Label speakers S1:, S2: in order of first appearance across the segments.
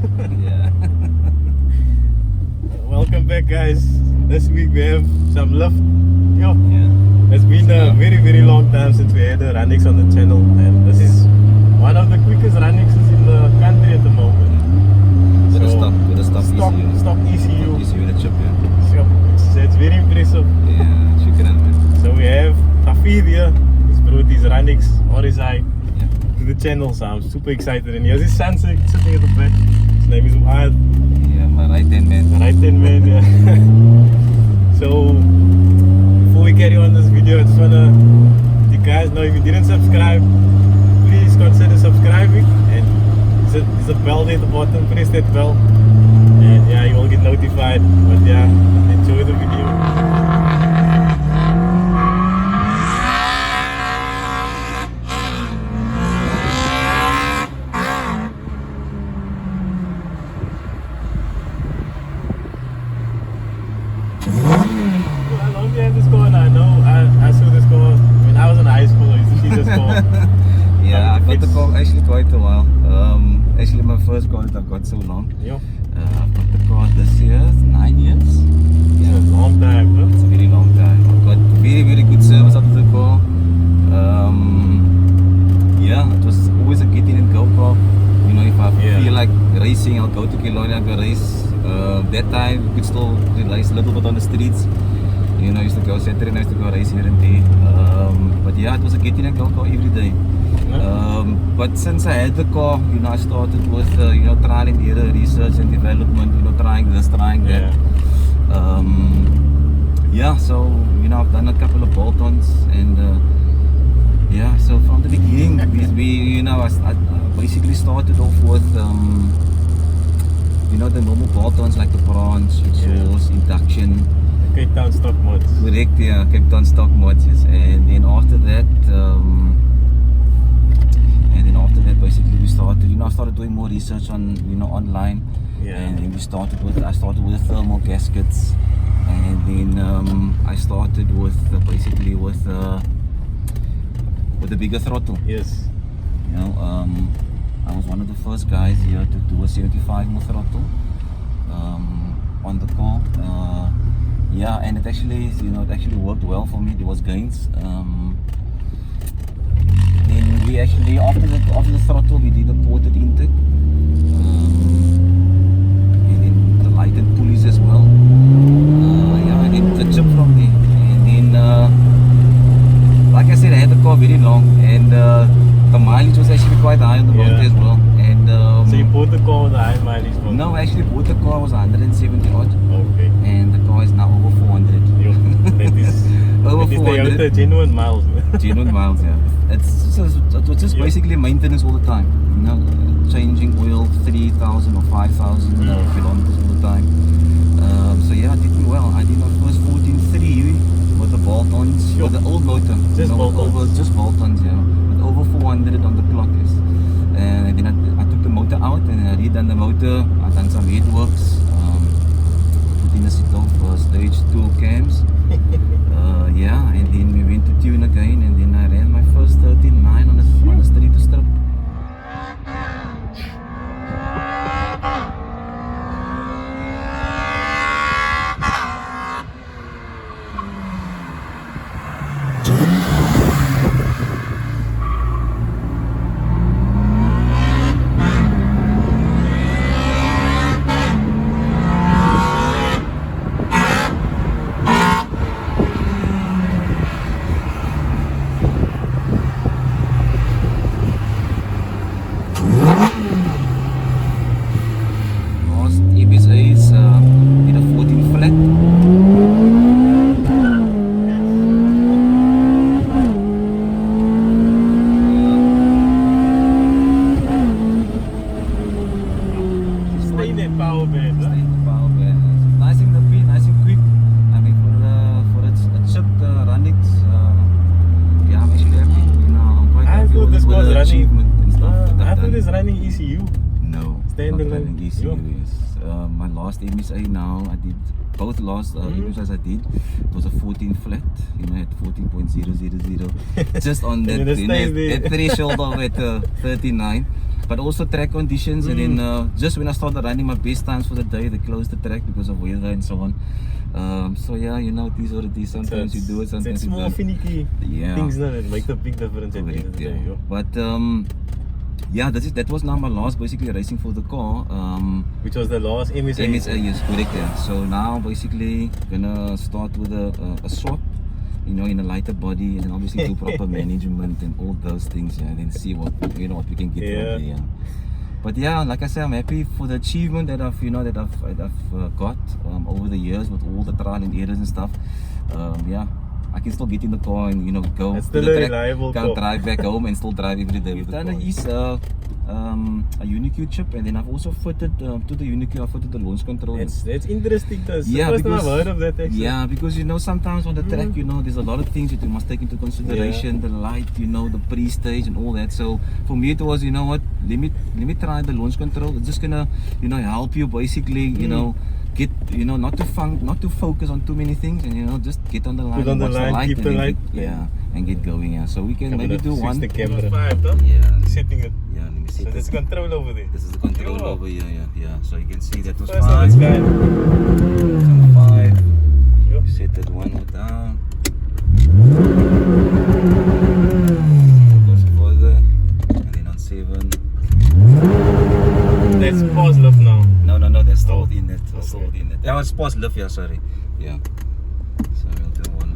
S1: Yeah.
S2: Welcome back, guys. This week we have some lift. Yo,
S1: Yeah.
S2: it's been a very long time since we had a RunX on the channel, and this is one of the quickest RunXs in the country at the moment.
S1: With a stock ECU.
S2: Stock ECU.
S1: ECU in the chip, yeah.
S2: So it's very impressive.
S1: Yeah, shukran, man.
S2: So we have Hafid here. He's brought his RunX RSI
S1: Yeah.
S2: to the channel, so I'm super excited. And here's his son sitting at the back. His name is Muad.
S1: Yeah, my right hand man.
S2: Right then, man. Yeah. So before we carry on this video, I just wanna let you guys know, if you didn't subscribe, please consider subscribing, and there's a bell there at the bottom. Press that bell, and yeah, you will get notified. But yeah, enjoy the video. How long do you have this car now? I know I saw this car when I was in high school. I used to see this car.
S1: Yeah, I've got the car actually quite a while. Actually my first car that I've got so long.
S2: Yo,
S1: I've got the car this year, 9 years.
S2: it's
S1: Yeah,
S2: a long time, bro.
S1: it's a very long time. I've got very good service out of the car. Yeah, it was always a get in and go car. You know, if I feel like racing, I'll go to Killarney, I'll go race. That time, we could still race a little bit on the streets. You know, I used to go Saturday and I used to go race here and there. But yeah, it was a get in and go car every day. But since I had the car, you know, I started with you know, trial and error, research and development. You know, trying this, trying that. Yeah, so you know, I've done a couple of bolt-ons, and yeah, so from the beginning, we you know, I basically started off with you know, the normal bolt-ons like the branch, exhaust, induction.
S2: Cape Town stock mods.
S1: Correct, yeah, Cape Town stock mods, yes. And then after that, basically we started, you know, I started doing more research on, you know, online.
S2: Yeah.
S1: And then I started with the thermal gaskets, and then I started with basically with the bigger throttle.
S2: Yes.
S1: You know, I was one of the first guys here to do a 75mm throttle on the car. Yeah, and it actually, you know, it actually worked well for me. There was gains. Then we actually, after the throttle, we did a ported intake, and then the lighted pulleys as well. Yeah, and then the chip from there. And then, like I said, I had the car very long, and the mileage was actually quite high on the motor as well. And
S2: So you bought the car with the high mileage motor?
S1: no, I actually bought the car, was 170 odd.
S2: Okay.
S1: And the car is now over 400.
S2: Yo, that is
S1: Over 400.
S2: the genuine miles.
S1: Genuine miles, yeah. It's just basically maintenance all the time. You know, changing oil 3,000 or 5,000 kilometers all the time. So yeah, I did me well. I did my first 14.3 with the bolt-ons, with the old motor.
S2: Just bolt-ons?
S1: Just bolt-ons, yeah. With over 400 on the clock, yes. And then I took the motor out and I redone the motor. I done some headworks. Put in a set of stage 2 cams. Yeah, and then we went to tune again, and then I ran my first 13.9 on the street to strip.
S2: is running ECU.
S1: No,
S2: Standalone.
S1: not running ECU. Yes. My last MSA now, I did both last images I did, it was a 14 flat, you know, at 14.000, just on that, you know, that threshold of at 39. But also track conditions, and then just when I started running my best times for the day, they closed the track because of weather and so on. So yeah, you know, these are the sometimes you do it, sometimes
S2: it's
S1: you
S2: small
S1: don't.
S2: finicky things that make a big difference at the end of the day.
S1: But yeah, that was now my last basically racing for the car.
S2: Which was the last MSA?
S1: MSA, yes, correct, yeah. So now basically gonna start with a swap, you know, in a lighter body, and then obviously do proper management and all those things, yeah, and then see what, you know, what we can get from there. Yeah. But yeah, like I said, I'm happy for the achievement that I've, you know, that I've got over the years with all the trial and errors and stuff. Yeah, I can still get in the car and, you know, go
S2: it's
S1: to
S2: still
S1: the
S2: a
S1: track,
S2: reliable
S1: go
S2: car.
S1: drive back home and still drive every day. We've done a UniQ chip, and then I've also fitted to the UniQ, I fitted the launch control.
S2: That's interesting. That's
S1: yeah,
S2: the first time I've heard of that actually.
S1: Yeah, because you know, sometimes on the track, you know, there's a lot of things that you must take into consideration, the light, you know, the pre-stage and all that. So for me it was, you know what, let me try the launch control. It's just gonna, you know, help you basically, you know, get, you know, not to focus on too many things, and you know, just get on the line,
S2: put on the line, keep the light,
S1: and get going. Yeah, so we can maybe do one.
S2: The camera.
S1: Yeah,
S2: Setting it.
S1: yeah, let me see.
S2: So there's control over there.
S1: This is the control over here. Yeah. So you can see that was
S2: First
S1: 5.
S2: on
S1: 5. Set that one down. Goes further, and then on 7.
S2: That's pause lift now.
S1: No, that's still in it. That's still in it. That was pause lift, yeah, sorry. Yeah. So we'll do one.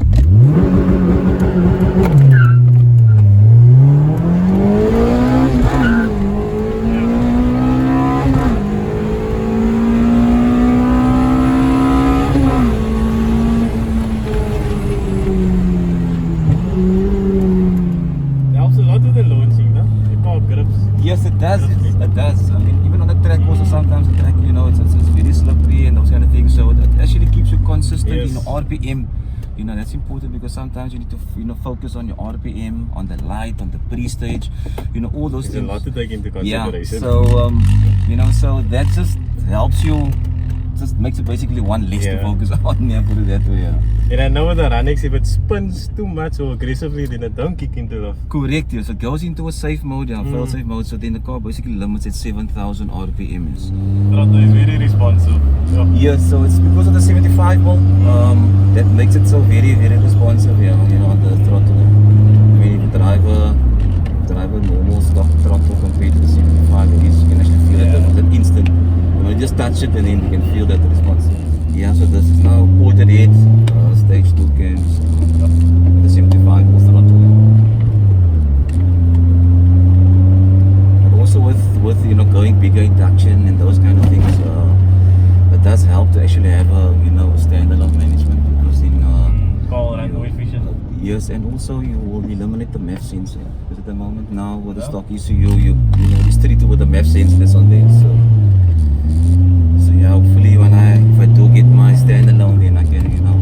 S2: It helps a lot with the launching, no? The car grips.
S1: Yes, it does. It does. I mean, even on the track also, sometimes the track, you know, it's very slippery and those kind of things. So it actually keeps you consistent in your RPM. You know, that's important because sometimes you need to, you know, focus on your RPM, on the light, on the pre-stage, you know, all those
S2: There's
S1: things.
S2: a lot to take into consideration.
S1: Yeah. So you know, so that just helps you. Just makes it basically one less to focus on. Yeah, put it that way. Yeah.
S2: And I know with the RunX, if it spins too much or aggressively, then it don't kick into the.
S1: Correct, yes. It goes into a safe mode, fail safe mode. So then the car basically limits at 7,000 RPMs.
S2: Throttle is very responsive.
S1: Yes, so it's because of the 75 mil that makes it so very, very responsive. Yeah, you know, on the throttle. I mean, if you drive a normal stock throttle compared to the 75, you can actually feel it at instant. You know, just touch it and then you can feel that response. Yeah, so this is now ported it, stage 2 cams, the 75 mil throttle. But also with you know, going bigger induction and those kind of things, it does help to actually have a, you know, a standalone management, because in
S2: Call and efficient.
S1: yes, and also you will eliminate the MEF sensor, because at the moment now with the stock ECU, you know, restrict it with the MEF sensor that's on there. So yeah, hopefully if I do get my standalone, then I can, you know,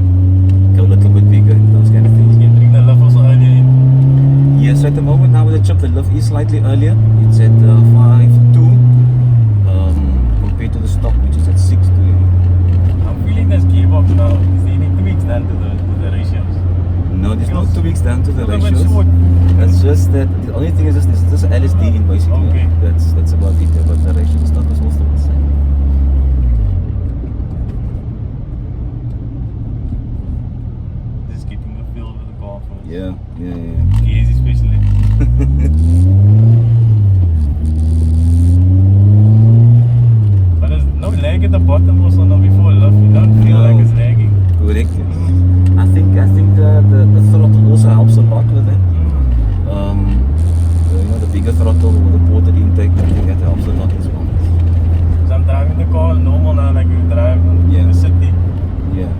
S1: go a little bit bigger and those kind of things.
S2: You can bring the lift also earlier in.
S1: Yes, so at the moment now with the chip, the lift is slightly earlier. It's at 5.2 compared to the stock, which is at 6.2.
S2: I'm feeling this gearbox now. Is there any tweaks done to the ratios?
S1: No, there's no tweaks down to the
S2: Feels a bit
S1: ratios.
S2: short.
S1: It's just that the only thing is there's just LSD in basically.
S2: Okay.
S1: That's about it. But the ratio the stock is all still the same.
S2: Just getting the feel of the car first.
S1: Yeah.
S2: Gears especially. But there's no lag at the bottom also now before lift. You don't feel like it's lagging.
S1: Correct. I think the throttle also helps a lot with it. You know, the bigger throttle with the ported intake, I think that helps a lot as well.
S2: So I'm driving the car normal now, like we drive in the city.
S1: Yeah.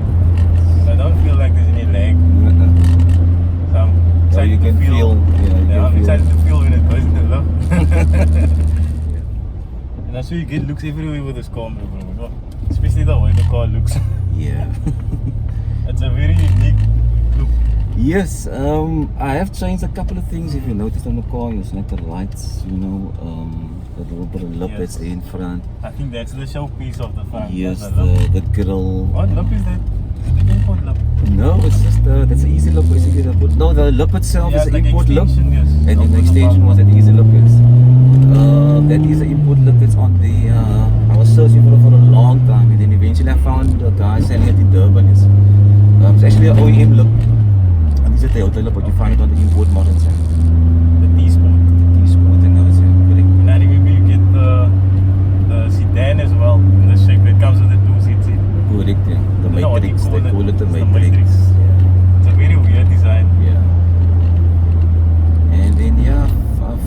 S2: So I don't feel like there's any lag. So I'm
S1: So
S2: excited
S1: you can
S2: to feel. I'm excited to feel when it goes into lift. And that's why you get looks everywhere with this car, bro. Especially the way the car looks.
S1: Yeah.
S2: It's a very unique look.
S1: Yes, I have changed a couple of things. If you noticed on the car, it's like the lights, you know, That little bit of lip
S2: Yes.
S1: that's in front.
S2: I think that's the showpiece of the front.
S1: Yes,
S2: the lip.
S1: the grill.
S2: What lip is that? The import lip.
S1: No, it's just that's an easy lip basically. No, the lip itself
S2: Yeah,
S1: is
S2: it's
S1: an
S2: like
S1: import lip.
S2: extension, yes.
S1: And then the extension was an easy lip, yes. That is an import lip that's on the, I was searching for it for a long time, and then eventually I found a guy selling it in Durban. It's actually an OEM lip. And this is the Toyota lip, but you find it on the import models. Yeah.
S2: The T-Sport.
S1: T-Sport and those, yeah, correct.
S2: And I think maybe you get the sedan as well in the shape. It comes with the 2-seat seat.
S1: Correct, yeah. The
S2: I don't know what you
S1: Matrix, they call it the
S2: It's
S1: Matrix.
S2: Yeah. It's a very weird design.
S1: Yeah. And then yeah, I've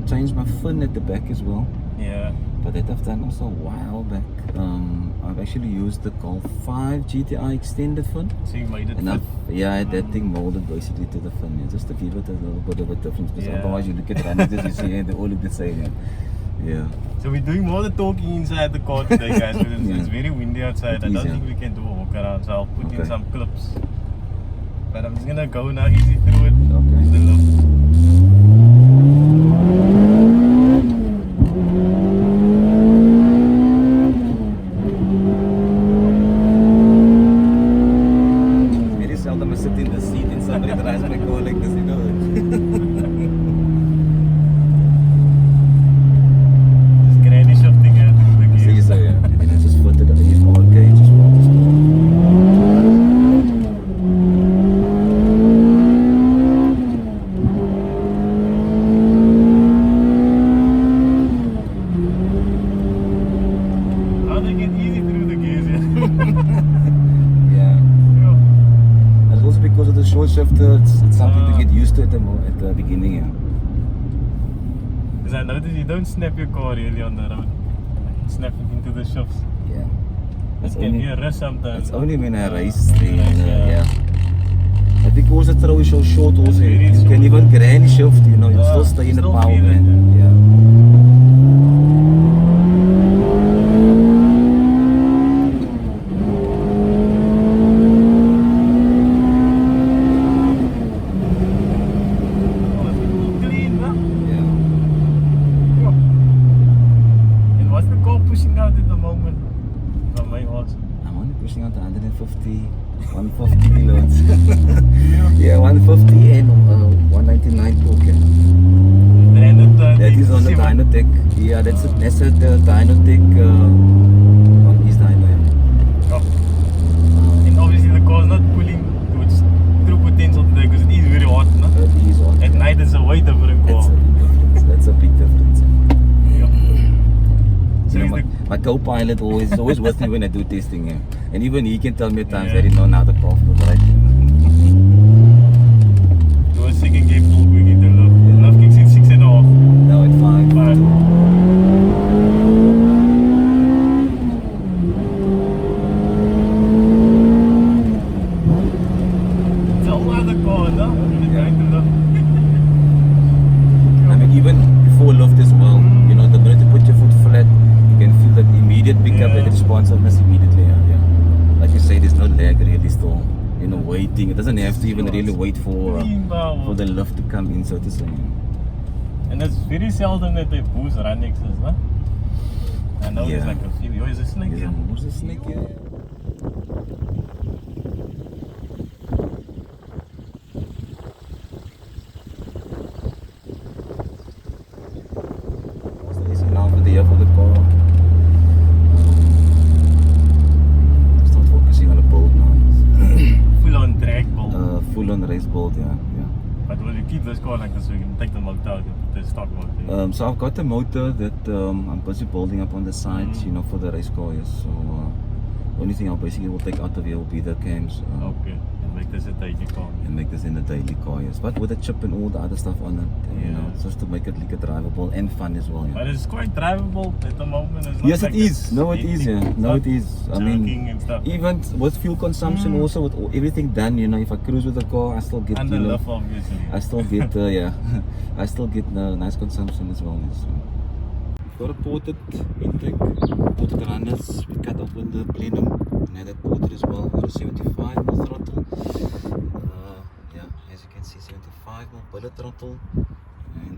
S1: changed my fin at the back as well.
S2: Yeah.
S1: But that I've done also a while back. I've actually used the Golf 5 GTI extended fin.
S2: So you made it
S1: And
S2: fit.
S1: I had that thing molded basically to the fin, yeah, just to give it a little bit of a difference. Because
S2: Yeah.
S1: otherwise you look at RunX, you see, they all look the same. Yeah.
S2: So we're doing more the talking inside the car today, guys. Because
S1: Yeah.
S2: it's very windy outside. I
S1: It is,
S2: don't
S1: yeah.
S2: think we can do a walk around, so I'll put in
S1: Okay.
S2: some clips. But I'm just gonna go now easy through it.
S1: Okay.
S2: The lift.
S1: Very seldom I sit in the seat and somebody drives my car like this, you know.
S2: Just granny shifting her through the
S1: See,
S2: gears.
S1: so yeah. And then I just put it underneath all gauge as well.
S2: How they get easy through the gears, yeah.
S1: Yeah.
S2: Yeah.
S1: And also because of the short shifter, it's something to get used to at the beginning, yeah.
S2: Because I noticed you don't snap your car really on the road. Snap it into the shifts.
S1: Yeah.
S2: It can be a risk sometimes.
S1: It's only when I race
S2: When you
S1: then,
S2: race,
S1: yeah. But because the throw is so short also,
S2: Very
S1: you can
S2: short.
S1: even granny shift, you know, you
S2: Yeah,
S1: still stay in the
S2: still
S1: power,
S2: feel it,
S1: man. Yeah.
S2: Oh, it's clean, huh?
S1: Yeah.
S2: And what's the car pushing out at the moment? From my horse.
S1: I'm only pushing out 150 kilos. Yeah, 150 and 199 torque. Yeah. That is on the Dynotech. Yeah, that's at the Dynotech on East Dyno. Yeah.
S2: Oh. And obviously the car's not pulling to its true potential today because it is very hot, no?
S1: That is on.
S2: At night it's a way different car.
S1: That's a big difference.
S2: Yeah. So
S1: You
S2: is
S1: know,
S2: the
S1: my co-pilot is always with me when I do testing, yeah. And even he can tell me at times
S2: Yeah.
S1: that he know now the car feels right.
S2: do a second gear full quickie to love. Love kicks in 6.5.
S1: Now at 5.
S2: But it's a whole other car, no? When it's
S1: Yeah.
S2: going to love.
S1: I mean, even before lift as well, you know, the minute you put your foot flat, you can feel that immediate pickup and
S2: Yeah.
S1: responsiveness immediately. Yeah. Like you say, there's no lag really still, you know, waiting. It doesn't have to even
S2: Sure.
S1: really wait for
S2: Clean power.
S1: the lift to come in, so to say.
S2: And it's very seldom that they boost RunX's, no? I know there's
S1: Yeah.
S2: like a few. Yo, is a snake here?
S1: What's the snake here? What's the AC now for the year for the car? Start focusing on the bolt now.
S2: Full on drag bolt.
S1: Full on race bolt, yeah.
S2: But will you keep this car like this so you can take the motor out and put the stock motor in?
S1: So I've got a motor that I'm busy building up on the side, you know, for the race car. Yes. So only thing I'll basically will take out of here will be the cams.
S2: Okay, and make this a daily car.
S1: And make this in a daily car, yes. But with a chip and all the other stuff on it, you know,
S2: Yeah.
S1: just to make it like a drivable and fun as well.
S2: But
S1: Yeah.
S2: it's quite drivable at the moment. It's not
S1: Yes,
S2: like
S1: it is. No, it is. Yeah. No, it is. I
S2: Jerking
S1: mean,
S2: and stuff.
S1: even with fuel consumption, also with everything done, you know, if I cruise with the car, I still get,
S2: Under
S1: you know,
S2: love, obviously.
S1: I still get, yeah, I still get nice consumption as well. Yes. Got a ported intake, ported runners. We cut open the plenum and had that ported as well. Got a 75 mil throttle. Yeah, as you can see, 75 mil bullet throttle. And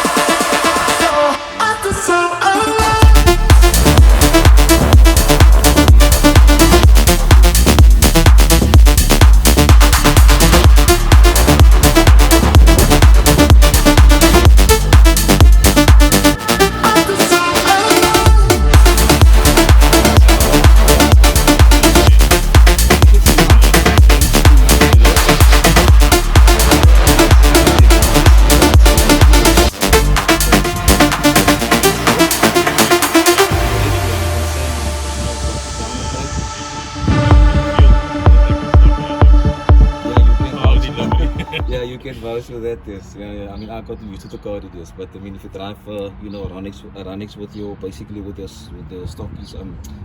S1: Yeah, you can vouch for that, yes. Yeah. I mean, I got used to the car, it is. But I mean, if you drive, RunX with your stock is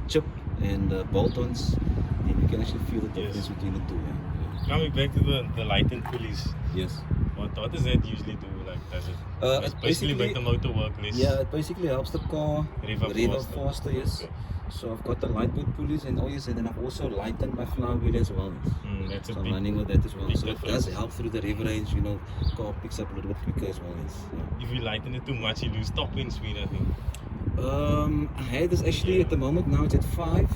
S1: chip and bolt-ons, then you can actually feel the difference between the two. Yeah.
S2: Coming back to the lightened pulleys,
S1: Yes.
S2: what does that usually do? Like, does it
S1: It
S2: basically make the motor work less?
S1: Yeah, it basically helps the car
S2: Rev up
S1: faster, yes.
S2: Okay.
S1: So I've got the lightweight pulleys and all yes, and then I've also lightened my flywheel as well.
S2: That's a
S1: So I'm
S2: big,
S1: running with that as well.
S2: big
S1: So it
S2: difference.
S1: does help through the rev range, car picks up a little bit quicker as well. Yes. Yeah.
S2: If you lighten it too much, you lose top wind speed, I think.
S1: I had this actually at the moment now it's at 5.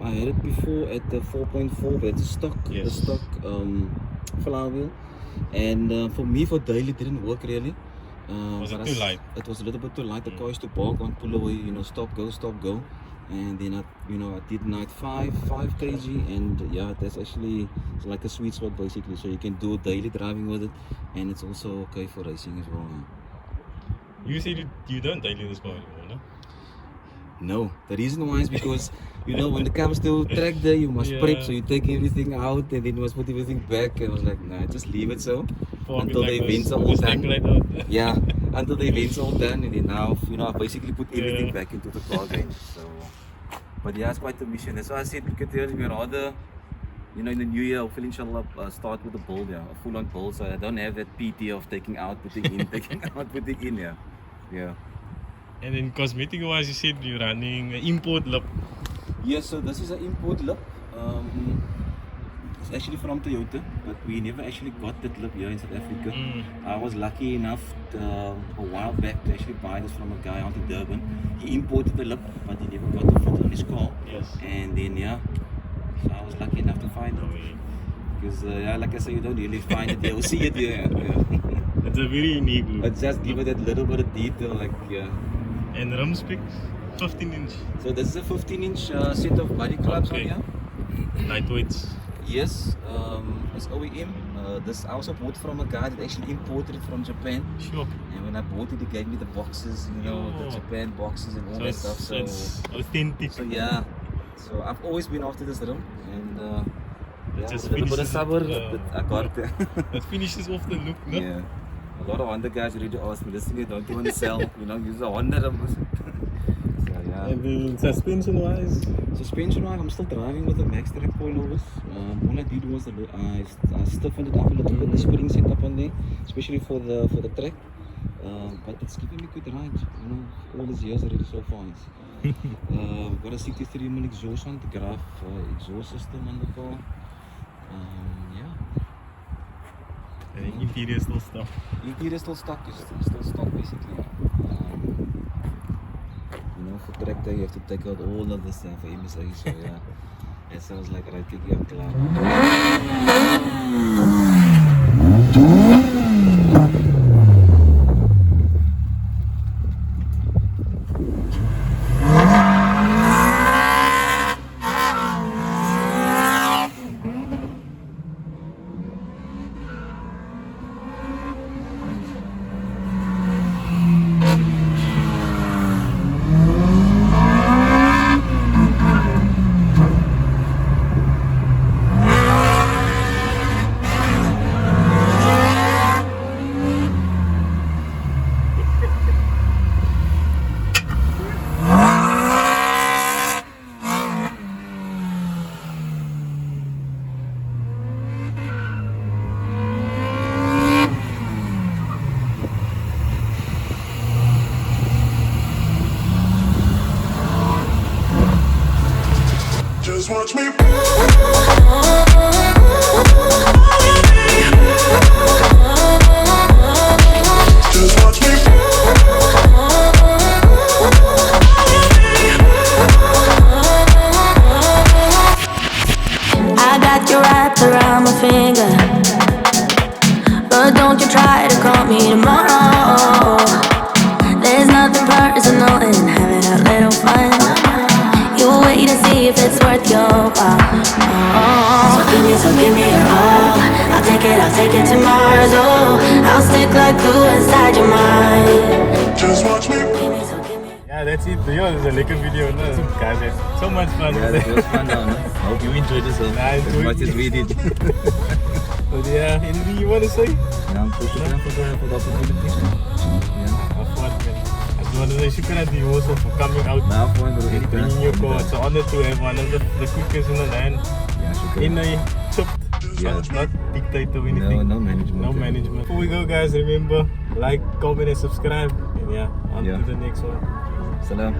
S1: I had it before at the 4.4, but it's the stock flywheel. And for me for daily it didn't work really.
S2: Was it
S1: but
S2: too light?
S1: It was a little bit too light. The car used to bark on, pull away, stop, go. And then I did night 5 kg, and yeah, that's actually it's like a sweet spot basically. So you can do daily driving with it, and it's also okay for racing as well. Yeah.
S2: You said you don't daily this car anymore, no?
S1: No, the reason why is because when it comes to track day, you must prep, so you take everything out and then you must put everything back. And I was like, nah, just leave it so until the events are all done. Yeah, until the events are all done, and then now I basically put everything back into the car again. So, but yeah, it's quite a mission. That's why I said, look at here, we rather, in the new year, hopefully inshallah, start with a build, a full-on build. So I don't have that PT of taking out, putting in, taking out, putting in, yeah.
S2: And then cosmetic wise, you said you're running an import lip.
S1: Yes, so this is an import lip. It's actually from Toyota, but we never actually got that lip here in South Africa. I was lucky enough a while back to actually buy this from a guy out in Durban. He imported the lip, but he never got the fit on his car.
S2: Yes.
S1: And then so I was lucky enough to find it. Because like I said, you don't really find it here. You'll see it here. Yeah.
S2: It's a very unique look.
S1: But just give it that little bit of detail,
S2: And rim specs, 15-inch.
S1: So this is a 15-inch set of body clubs on here.
S2: Lightweights.
S1: Yes, it's OEM. This I also bought from a guy that actually imported it from Japan.
S2: Sure.
S1: And when I bought it, he gave me the boxes, the Japan boxes and all that stuff. So
S2: it's authentic.
S1: So yeah, so I've always been after this room, and
S2: just
S1: a little bit of
S2: finishes
S1: sabr,
S2: it,
S1: but I got it.
S2: That finishes off the look, no?
S1: Yeah. A lot of Honda guys already asked me, listen, don't you want to sell? Use a Honda. So yeah.
S2: And then suspension wise?
S1: Suspension wise, I'm still driving with the Max Track coilovers. All I did was I stiffened it up a little bit, the spring setup on there, especially for the track. But it's giving me good ride, all these years already so far. Got a 63mm exhaust on the Graph exhaust system on the car.
S2: And the interior still stuck.
S1: Interior still stuck, still stuck basically. For track day you have to take out all of this for MSA, so yeah. It sounds like right kicking up klaar.
S3: Just watch me. Just watch me.
S4: I got you wrapped around my finger, but don't you try to call me tomorrow. There's nothing personal in having a little fun. You wait and see if it's worth your while. So give me your all. I'll take it to Mars. Oh, I'll stick like glue inside your mind.
S3: Just watch me.
S2: Yeah, that's it. Yo, it's a lekker video. No? Guys, it's so much fun.
S1: Yeah, that was fun now. No? I hope you enjoyed yourself
S2: I
S1: as
S2: enjoyed
S1: much as
S2: it.
S1: we did.
S2: But yeah, anything you want to say?
S1: Ja, I'm for the opportunity. Yeah.
S2: Of course, man. I just want to say shukran to you also for coming out
S1: Nah, fun, bro.
S2: and bringing your car. It's an honor to have one of the cookers in the land
S1: Yeah, shukran.
S2: in a chopped,
S1: Yeah.
S2: not dictator or anything.
S1: No management.
S2: No management. Before we go, guys, remember like, comment, and subscribe. And yeah, on
S1: Yeah.
S2: to the next one.
S1: Salam.